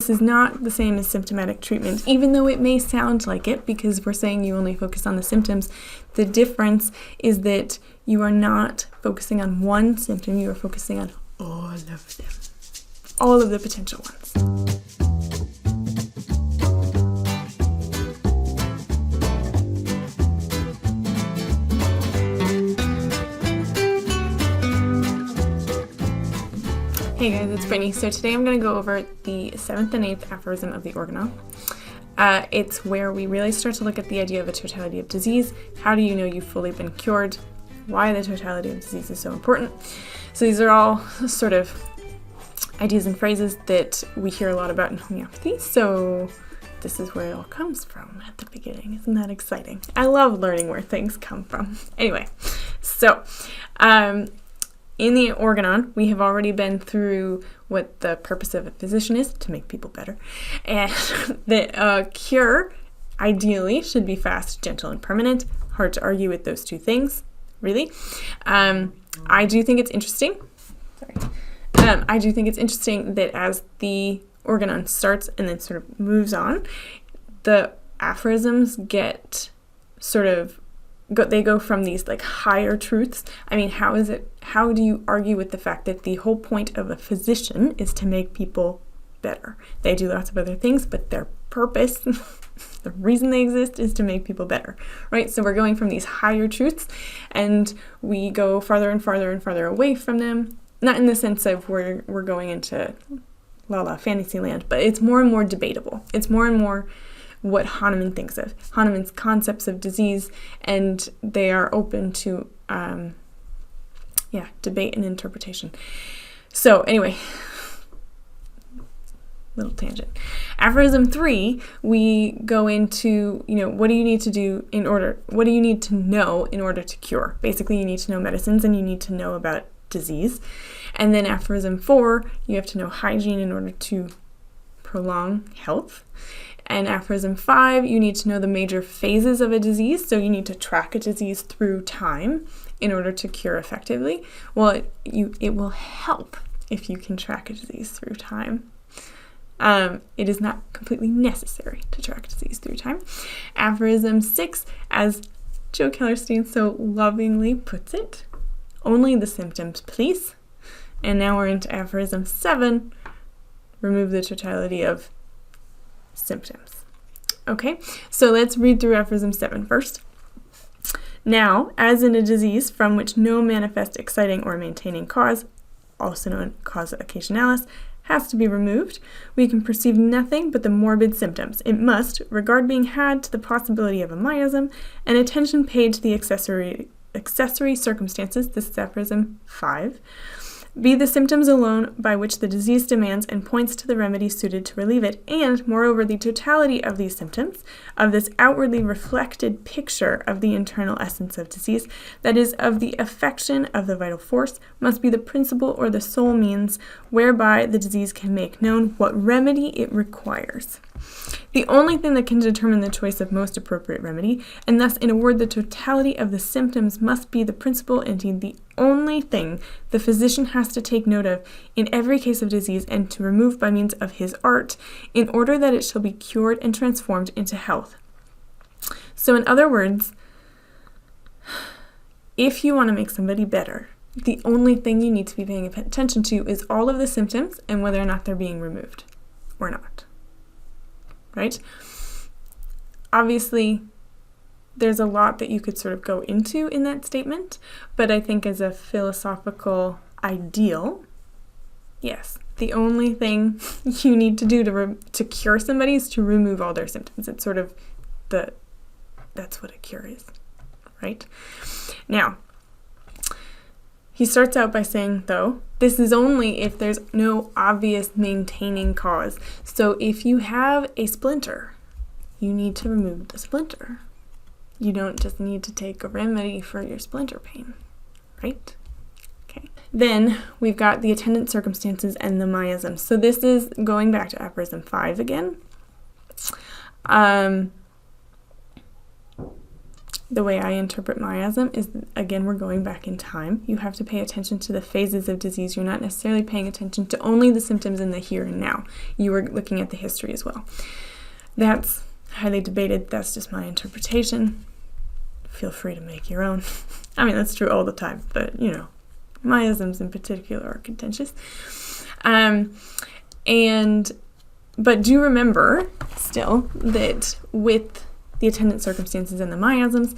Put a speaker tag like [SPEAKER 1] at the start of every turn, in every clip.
[SPEAKER 1] this is not the same as symptomatic treatment, even though it may sound like it, because we're saying you only focus on the symptoms. The difference is that you are not focusing on one symptom, you are focusing on all of them. All of the potential ones. Hey guys, it's Brittany. So today I'm going to go over the 7th and 8th aphorism of the organon. It's where we really start to look at the idea of a totality of disease. How do you know you've fully been cured? Why the totality of disease is so important. So these are all sort of ideas and phrases that we hear a lot about in homeopathy. So this is where it all comes from at the beginning. Isn't that exciting? I love learning where things come from. Anyway, so in the organon, we have already been through what the purpose of a physician is, to make people better, and that a cure, ideally, should be fast, gentle, and permanent. Hard to argue with those two things, really. I do think it's interesting. I do think it's interesting that as the organon starts and then sort of moves on, the aphorisms get sort of they go from these like higher truths. I mean, how do you argue with the fact that the whole point of a physician is to make people better? They do lots of other things, but their purpose, the reason they exist, is to make people better, right? So we're going from these higher truths and we go farther and farther and farther away from them. Not in the sense of we're going into la fantasy land, but it's more and more debatable. It's more and more what Hahnemann thinks of. Hahnemann's concepts of disease, and they are open to debate and interpretation. So anyway, little tangent. Aphorism 3, we go into, what do you need to know in order to cure? Basically, you need to know medicines and you need to know about disease. And then aphorism 4, you have to know hygiene in order to prolong health. And aphorism 5, you need to know the major phases of a disease, so you need to track a disease through time in order to cure effectively. Well, it will help if you can track a disease through time. It is not completely necessary to track a disease through time. Aphorism 6, as Joe Kellerstein so lovingly puts it, only the symptoms, please. And now we're into aphorism 7, remove the totality of symptoms. Okay, so let's read through aphorism 7 first. Now, as in a disease from which no manifest exciting or maintaining cause, also known causa occasionalis, has to be removed, we can perceive nothing but the morbid symptoms. It must, regard being had to the possibility of a miasm, and attention paid to the accessory circumstances, this is aphorism 5, be the symptoms alone by which the disease demands and points to the remedy suited to relieve it, and, moreover, the totality of these symptoms, of this outwardly reflected picture of the internal essence of disease, that is, of the affection of the vital force, must be the principal or the sole means whereby the disease can make known what remedy it requires. The only thing that can determine the choice of most appropriate remedy, and thus, in a word, the totality of the symptoms must be the principal, indeed the only thing the physician has to take note of in every case of disease and to remove by means of his art, in order that it shall be cured and transformed into health. So in other words, if you want to make somebody better, the only thing you need to be paying attention to is all of the symptoms and whether or not they're being removed or not. Right? Obviously, there's a lot that you could sort of go into in that statement, but I think as a philosophical ideal, yes, the only thing you need to do to cure somebody is to remove all their symptoms. It's sort of that's what a cure is, right? Now, he starts out by saying, though, this is only if there's no obvious maintaining cause. So if you have a splinter, you need to remove the splinter. You don't just need to take a remedy for your splinter pain, right? Okay. Then we've got the attendant circumstances and the miasm. So this is going back to aphorism 5 again. the way I interpret miasm is, again, we're going back in time. You have to pay attention to the phases of disease. You're not necessarily paying attention to only the symptoms in the here and now. You are looking at the history as well. That's highly debated. That's just my interpretation. Feel free to make your own. I mean, that's true all the time, but, miasms in particular are contentious. But do remember still that with the attendant circumstances and the miasms,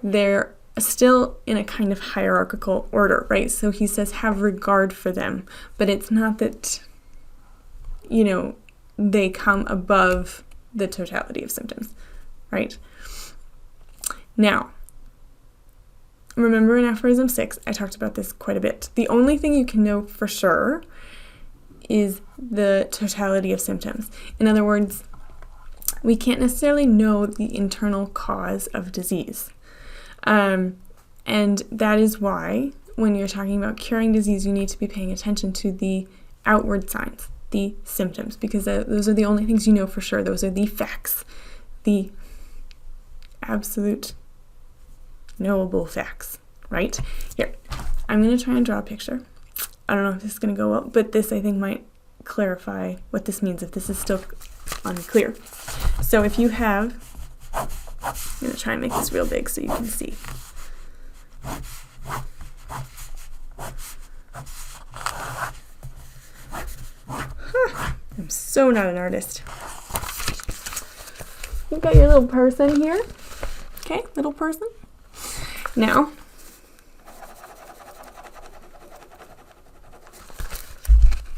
[SPEAKER 1] they're still in a kind of hierarchical order, right? So he says, have regard for them, but it's not that, they come above the totality of symptoms, right? Now, remember in Aphorism 6, I talked about this quite a bit. The only thing you can know for sure is the totality of symptoms. In other words, we can't necessarily know the internal cause of disease. And that is why when you're talking about curing disease, you need to be paying attention to the outward signs, the symptoms, because those are the only things you know for sure. Those are the facts, the absolute knowable facts, right? Here, I'm going to try and draw a picture. I don't know if this is going to go well, but this I think might clarify what this means if this is still unclear. So if you have, I'm going to try and make this real big so you can see. I'm so not an artist. You've got your little person here. Okay, little person. Now,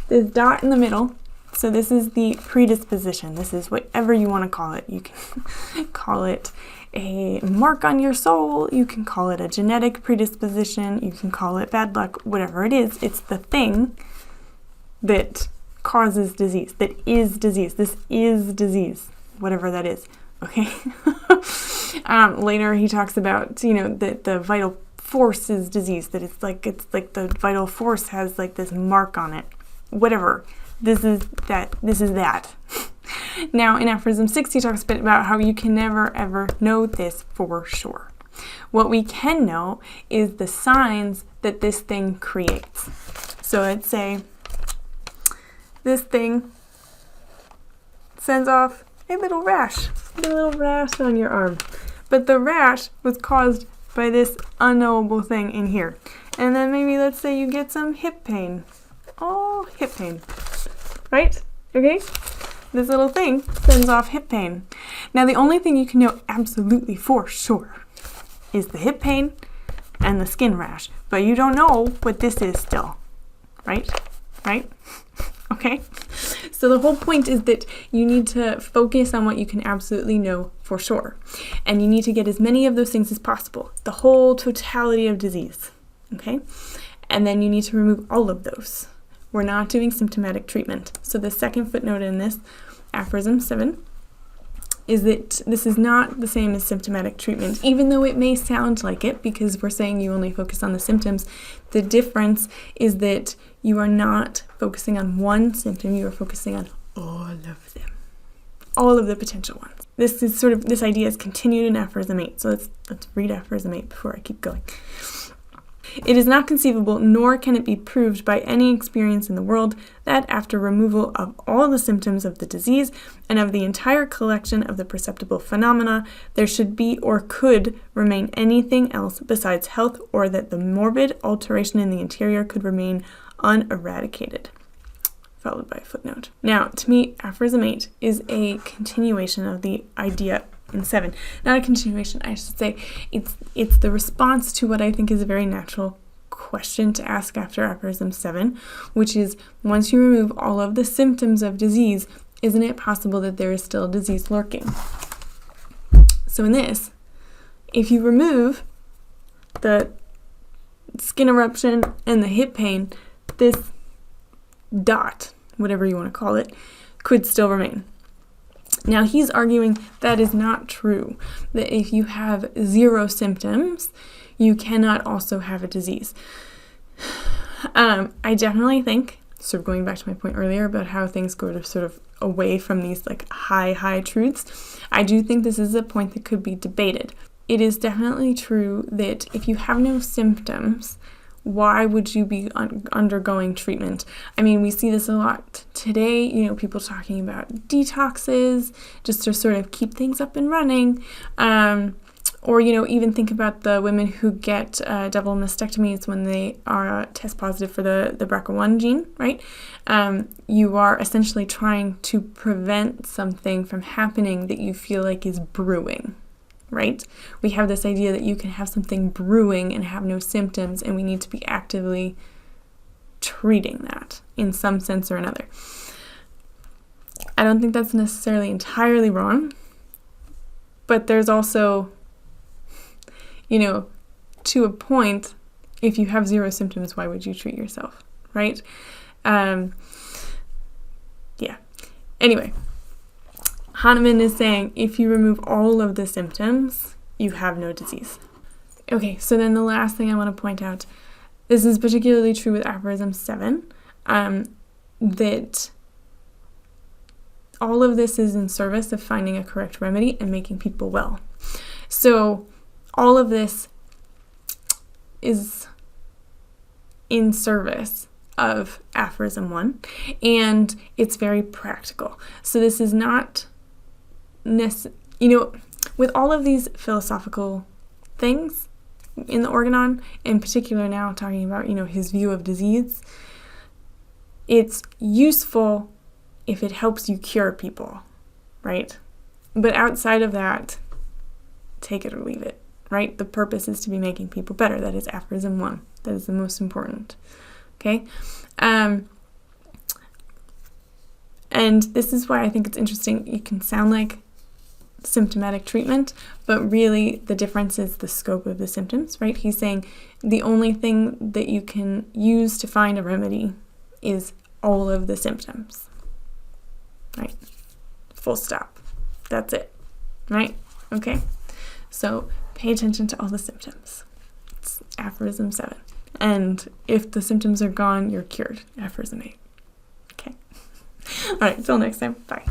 [SPEAKER 1] this dot in the middle, so this is the predisposition. This is whatever you want to call it. You can call it a mark on your soul. You can call it a genetic predisposition. You can call it bad luck, whatever it is. It's the thing that causes disease, that is disease. This is disease, whatever that is. Okay. Later he talks about, that the vital force is disease, that it's like the vital force has like this mark on it. Whatever. This is that. Now in Aphorism 6 he talks a bit about how you can never ever know this for sure. What we can know is the signs that this thing creates. So let's say this thing sends off a little rash on your arm. But the rash was caused by this unknowable thing in here. And then maybe let's say you get some hip pain. Oh, hip pain. Right? Okay? This little thing sends off hip pain. Now the only thing you can know absolutely for sure is the hip pain and the skin rash. But you don't know what this is still. Right? Right? Okay? So the whole point is that you need to focus on what you can absolutely know for sure. And you need to get as many of those things as possible. The whole totality of disease. Okay? And then you need to remove all of those. We're not doing symptomatic treatment. So the second footnote in this, Aphorism 7, is that this is not the same as symptomatic treatment, even though it may sound like it, because we're saying you only focus on the symptoms. The difference is that you are not focusing on one symptom, you are focusing on all of them. All of the potential ones. This idea is continued in Aphorism 8. So let's read Aphorism 8 before I keep going. It is not conceivable, nor can it be proved by any experience in the world, that after removal of all the symptoms of the disease and of the entire collection of the perceptible phenomena, there should be or could remain anything else besides health, or that the morbid alteration in the interior could remain uneradicated. Followed by a footnote. Now, to me, Aphorism 8 is a continuation of the idea in 7. Not a continuation, I should say. It's the response to what I think is a very natural question to ask after Aphorism 7, which is, once you remove all of the symptoms of disease, isn't it possible that there is still disease lurking? So in this, if you remove the skin eruption and the hip pain, this dot, whatever you want to call it, could still remain. Now he's arguing that is not true, that if you have 0 symptoms, you cannot also have a disease. I definitely think, sort of going back to my point earlier about how things go to sort of away from these like high truths, I do think this is a point that could be debated. it is definitely true that if you have no symptoms, why would you be undergoing treatment? I mean, we see this a lot today, you know, people talking about detoxes just to sort of keep things up and running. Or, you know, even think about the women who get double mastectomies when they are test positive for the BRCA1 gene, right? You are essentially trying to prevent something from happening that you feel like is brewing, right? We have this idea that you can have something brewing and have no symptoms, and we need to be actively treating that in some sense or another. I don't think that's necessarily entirely wrong, but there's also, you know, to a point, if you have zero symptoms, why would you treat yourself, right? Yeah. Anyway, Hahnemann is saying if you remove all of the symptoms, you have no disease. Okay, so then the last thing I want to point out, this is particularly true with Aphorism 7, that all of this is in service of finding a correct remedy and making people well. So all of this is in service of Aphorism 1, and it's very practical. So this is not with all of these philosophical things in the Organon, in particular now talking about, his view of disease, it's useful if it helps you cure people, right? But outside of that, take it or leave it, right? The purpose is to be making people better. That is Aphorism 1. That is the most important, okay? And this is why I think it's interesting. It can sound like symptomatic treatment, but really the difference is the scope of the symptoms, right? He's saying the only thing that you can use to find a remedy is all of the symptoms, right? Full stop. That's it, right? Okay, so pay attention to all the symptoms. It's Aphorism 7. And if the symptoms are gone, you're cured. Aphorism 8. Okay. All right, till next time. Bye.